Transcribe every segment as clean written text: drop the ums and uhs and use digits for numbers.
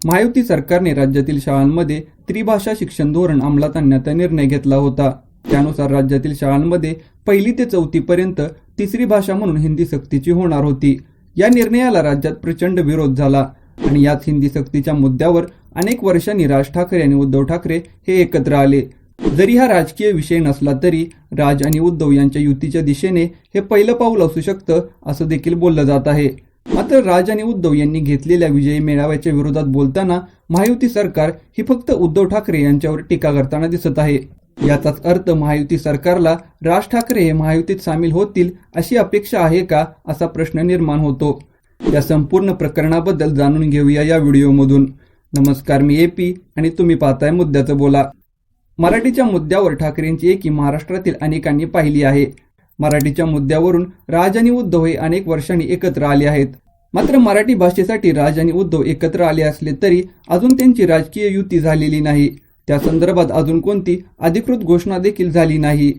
महायुती सरकारने राज्यातील शाळांमध्ये त्रिभाषा शिक्षण धोरण अंमलात आणण्याचा निर्णय घेतला होता। त्यानुसार राज्यातील शाळांमध्ये 1ली ते 4थी पर्यंत तिसरी भाषा म्हणून हिंदी सक्तीची होणार होती। या निर्णयाला राज्यात प्रचंड विरोध झाला आणि याच हिंदी सक्तीच्या मुद्द्यावर अनेक वर्षांनी राज ठाकरे आणि उद्धव ठाकरे हे एकत्र आले। जरी हा राजकीय विषय नसला तरी राज आणि उद्धव यांच्या युतीच्या दिशेने हे पहिलं पाऊल असू शकतं असं देखील बोललं जात आहे। मात्र राज आणि उद्धव यांनी घेतलेल्या विजयी मेळाव्याच्या विरोधात बोलताना महायुती सरकार ही फक्त उद्धव ठाकरे यांच्यावर टीका करताना दिसत आहे। याचाच अर्थ महायुती सरकारला राज ठाकरे हे महायुतीत सामील होतील अशी अपेक्षा आहे का असा प्रश्न निर्माण होतो। या संपूर्ण प्रकरणाबद्दल जाणून घेऊया या व्हिडिओमधून। नमस्कार, मी एपी आणि तुम्ही पाहताय मुद्द्याचं बोला। मराठीच्या मुद्द्यावर ठाकरेंची एकी महाराष्ट्रातील अनेकांनी पाहिली आहे। मराठीच्या मुद्द्यावरून राज आणि उद्धव हे अनेक वर्षांनी एकत्र आले आहेत। मात्र मराठी भाषेसाठी राज आणि उद्धव एकत्र आले असले तरी अजून त्यांची राजकीय युती झालेली नाही। त्या संदर्भात अजून कोणती अधिकृत घोषणा देखील झाली नाही।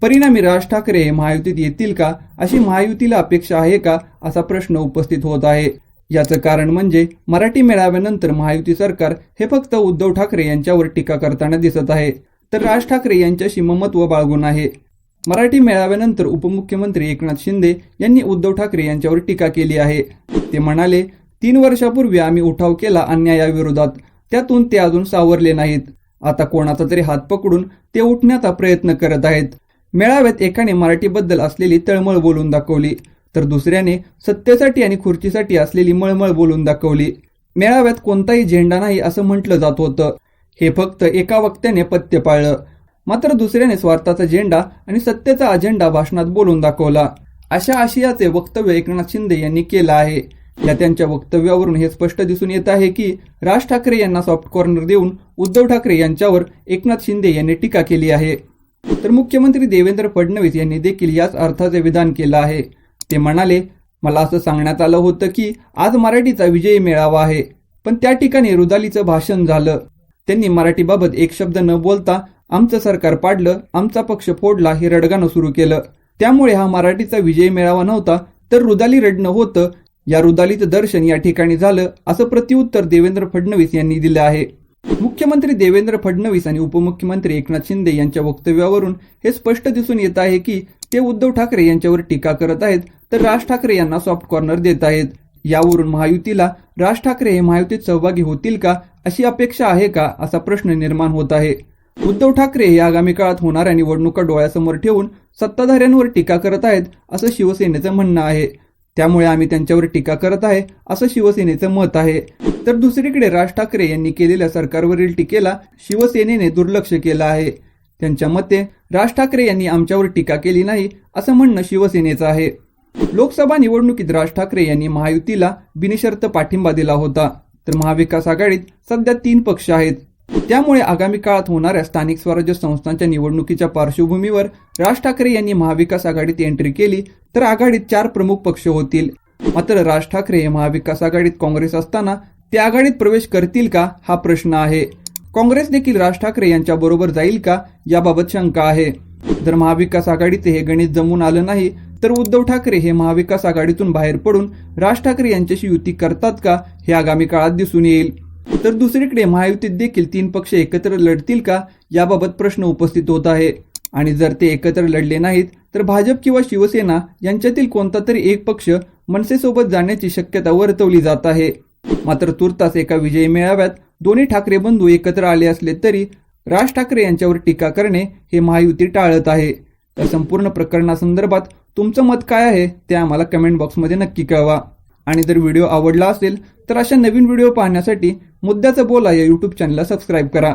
परिणामी राज ठाकरे हे महायुतीत येतील का अशी महायुतीला अपेक्षा आहे का असा प्रश्न उपस्थित होत आहे। याचं कारण म्हणजे मराठी मेळाव्यानंतर महायुती सरकार हे फक्त उद्धव ठाकरे यांच्यावर टीका करताना दिसत आहे, तर राज ठाकरे यांच्याशी ममत्व बाळगून आहे। मराठी मेळाव्यानंतर उपमुख्यमंत्री एकनाथ शिंदे यांनी उद्धव ठाकरे यांच्यावर टीका केली आहे। ते म्हणाले, 3 वर्षापूर्वी आम्ही उठाव केला अन्यायाविरोधात, त्यातून ते अजून सावरले नाहीत। आता कोणाचा तरी हात पकडून ते उठण्याचा प्रयत्न करत आहेत। मेळाव्यात एकाने मराठीबद्दल असलेली तळमळ बोलून दाखवली, तर दुसऱ्याने सत्तेसाठी आणि खुर्चीसाठी असलेली मळमळ बोलून दाखवली। मेळाव्यात कोणताही झेंडा नाही असं म्हटलं जात होतं। हे फक्त एका वक्त्याने पथ्य पाळलं, मात्र दुसऱ्याने स्वार्थाचा झेंडा आणि सत्तेचा अजेंडा भाषणात बोलून दाखवला। अशा आशयाचे वक्तव्य एकनाथ शिंदे यांनी केलं आहे। या त्यांच्या वक्तव्यावरून हे स्पष्ट दिसून येत आहे की राज ठाकरे यांना सॉफ्ट कॉर्नर देऊन उद्धव ठाकरे यांच्यावर एकनाथ शिंदे यांनी टीका केली आहे। तर मुख्यमंत्री देवेंद्र फडणवीस यांनी देखील याच अर्थाचे विधान केलं आहे। ते म्हणाले, मला असं सांगण्यात आलं होतं की आज मराठीचा विजयी मेळावा आहे, पण त्या ठिकाणी रुदालीचं भाषण झालं। त्यांनी मराठीबाबत एक शब्द न बोलता आमचं सरकार पाडलं, आमचा पक्ष फोडला हे रडगाणं सुरू केलं। त्यामुळे हा मराठीचा विजयी मेळावा नव्हता, तर रुदाली रडणं होतं। या रुदालीचं दर्शन या ठिकाणी झालं असं प्रत्युत्तर देवेंद्र फडणवीस यांनी दिलं आहे। मुख्यमंत्री देवेंद्र फडणवीस आणि उपमुख्यमंत्री एकनाथ शिंदे यांच्या वक्तव्यावरून हे स्पष्ट दिसून येत आहे की ते उद्धव ठाकरे यांच्यावर टीका करत आहेत, तर राज ठाकरे यांना सॉफ्ट कॉर्नर देत आहेत। यावरून महायुतीला राज ठाकरे हे महायुतीत सहभागी होतील का अशी अपेक्षा आहे का असा प्रश्न निर्माण होत आहे। उद्धव ठाकरे हे आगामी काळात होणाऱ्या निवडणुका डोळ्यासमोर ठेवून सत्ताधाऱ्यांवर टीका करत आहेत असं शिवसेनेचं म्हणणं आहे। त्यामुळे आम्ही त्यांच्यावर टीका करत आहे असं शिवसेनेचं मत आहे। तर दुसरीकडे राज ठाकरे यांनी केलेल्या सरकारवरील टीकेला शिवसेनेने दुर्लक्ष केलं आहे। त्यांच्या मते राज ठाकरे यांनी आमच्यावर टीका केली नाही असं म्हणणं शिवसेनेचं आहे। लोकसभा निवडणुकीत राज ठाकरे यांनी महायुतीला बिनशर्त पाठिंबा दिला होता, तर महाविकास आघाडीत सध्या 3 पक्ष आहेत। त्यामुळे आगामी काळात होणाऱ्या स्थानिक स्वराज्य संस्थांच्या निवडणुकीच्या पार्श्वभूमीवर राज ठाकरे यांनी महाविकास आघाडीत एंट्री केली तर आघाडीत 4 प्रमुख पक्ष होतील। मात्र राज ठाकरे हे महाविकास आघाडीत काँग्रेस असताना ते आघाडीत प्रवेश करतील का हा प्रश्न आहे। काँग्रेस देखील राज ठाकरे यांच्या बरोबर जाईल का याबाबत शंका आहे। जर महाविकास आघाडीचे हे गणित जमून आलं नाही तर उद्धव ठाकरे हे महाविकास आघाडीतून बाहेर पडून राज ठाकरे यांच्याशी युती करतात का हे आगामी काळात दिसून येईल। तर दुसरीकडे महायुतीत देखील 3 पक्ष एकत्र लढतील का याबाबत प्रश्न उपस्थित होत आहे। आणि जर ते एकत्र लढले नाहीत तर भाजप किंवा शिवसेना यांच्यातील कोणता तरी एक पक्ष मनसेसोबत जाण्याची शक्यता वर्तवली जात आहे। मात्र तुर्तास एका विजयी मेळाव्यात दोन्ही ठाकरे बंधू एकत्र आले असले तरी राज ठाकरे यांच्यावर टीका करणे हे महायुती टाळत आहे। त्या संपूर्ण प्रकरणासंदर्भात तुमचं मत काय आहे ते आम्हाला कमेंट बॉक्समध्ये नक्की कळवा। आणि जर व्हिडिओ आवडला असेल तर अशा नवीन व्हिडिओ पाहण्यासाठी मुद्द्याचं बोला या YouTube चॅनलला सबस्क्राईब करा।